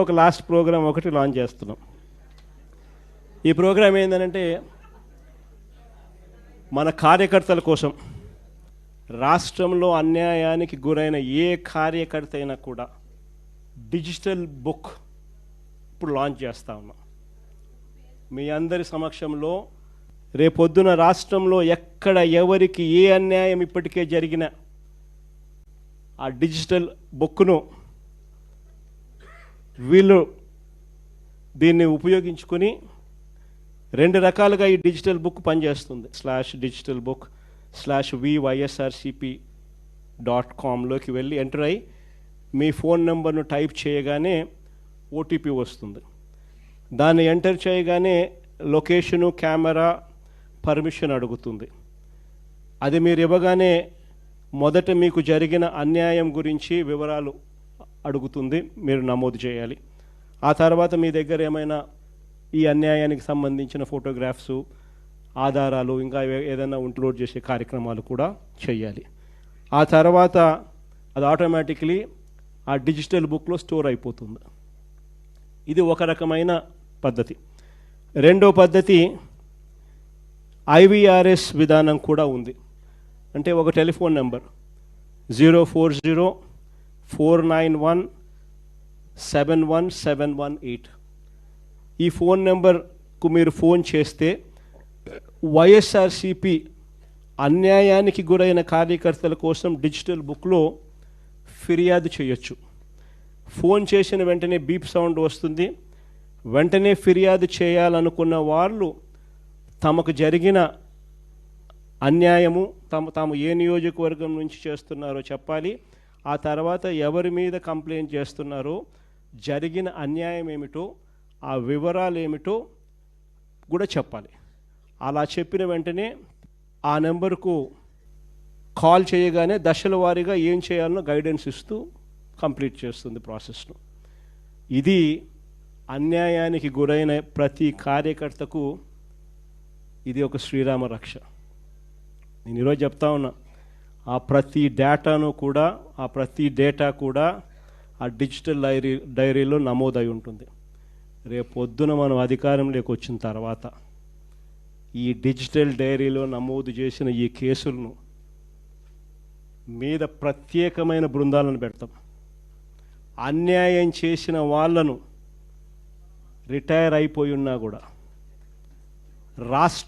ఒక last programme ఒకటి launch చేస్తున్నాం. ఈ ప్రోగ్రామ్ ఏంటంటే మన కార్యకర్తల కోసం, రాష్ట్రంలో అన్యాయానికి గురైన ఏ కార్యకర్త అయినా కూడా డిజిటల్ బుక్ ఇప్పుడు లాంచ్ చేస్తూ ఉన్నాం. మీ అందరి సమక్షంలో రేపొద్దున రాష్ట్రంలో ఎక్కడ ఎవరికి ఏ అన్యాయం ఇప్పటికే జరిగిన ఆ డిజిటల్ బుక్ను వీళ్ళు దీన్ని ఉపయోగించుకొని రెండు రకాలుగా ఈ డిజిటల్ బుక్ పనిచేస్తుంది. /digitalbook/vySRCP.comలోకి వెళ్ళి ఎంటర్ అయ్యి మీ ఫోన్ నెంబర్ను టైప్ చేయగానే ఓటీపీ వస్తుంది. దాన్ని ఎంటర్ చేయగానే లొకేషను, కెమెరా, పర్మిషన్ అడుగుతుంది. అది మీరు ఇవ్వగానే మొదట మీకు జరిగిన అన్యాయం గురించి వివరాలు అడుగుతుంది, మీరు నమోదు చేయాలి. ఆ తర్వాత మీ దగ్గర ఏమైనా ఈ అన్యాయానికి సంబంధించిన ఫోటోగ్రాఫ్స్, ఆధారాలు, ఇంకా ఏదైనా అప్లోడ్ చేసే కార్యక్రమాలు కూడా చేయాలి. ఆ తర్వాత అది ఆటోమేటిక్లీ ఆ డిజిటల్ బుక్లో స్టోర్ అయిపోతుంది. ఇది ఒక రకమైన పద్ధతి. రెండో పద్ధతి IVRS విధానం కూడా ఉంది. అంటే ఒక టెలిఫోన్ నెంబర్ 040-491-71718. ఈ ఫోన్ నెంబర్కు మీరు ఫోన్ చేస్తే వైఎస్ఆర్సిపి అన్యాయానికి గురైన కార్యకర్తల కోసం డిజిటల్ బుక్లో ఫిర్యాదు చేయొచ్చు. ఫోన్ చేసిన వెంటనే బీప్ సౌండ్ వస్తుంది. వెంటనే ఫిర్యాదు చేయాలనుకున్న వాళ్ళు తమకు జరిగిన అన్యాయము, తాము ఏ నియోజకవర్గం నుంచి చేస్తున్నారో చెప్పాలి. ఆ తర్వాత ఎవరి మీద కంప్లైంట్ చేస్తున్నారో, జరిగిన అన్యాయం ఏమిటో, ఆ వివరాలు ఏమిటో కూడా చెప్పాలి. అలా చెప్పిన వెంటనే ఆ నెంబర్కు కాల్ చేయగానే దశల వారీగా ఏం చేయాలనో గైడెన్స్ ఇస్తూ కంప్లీట్ చేస్తుంది ప్రాసెస్ను. ఇది అన్యాయానికి గురైన ప్రతి కార్యకర్తకు ఇది ఒక శ్రీరామ రక్ష. నేను ఈరోజు చెప్తా ఉన్నా, ఆ ప్రతి డేటా కూడా ఆ డిజిటల్ డైరీలో నమోదై ఉంటుంది. రేపొద్దున మనం అధికారంలోకి వచ్చిన తర్వాత ఈ డిజిటల్ డైరీలో నమోదు చేసిన ఈ కేసులను మీద ప్రత్యేకమైన బృందాలను పెడతాం. అన్యాయం చేసిన వాళ్ళను రిటైర్ అయిపోయి ఉన్నా కూడా రాష్ట్ర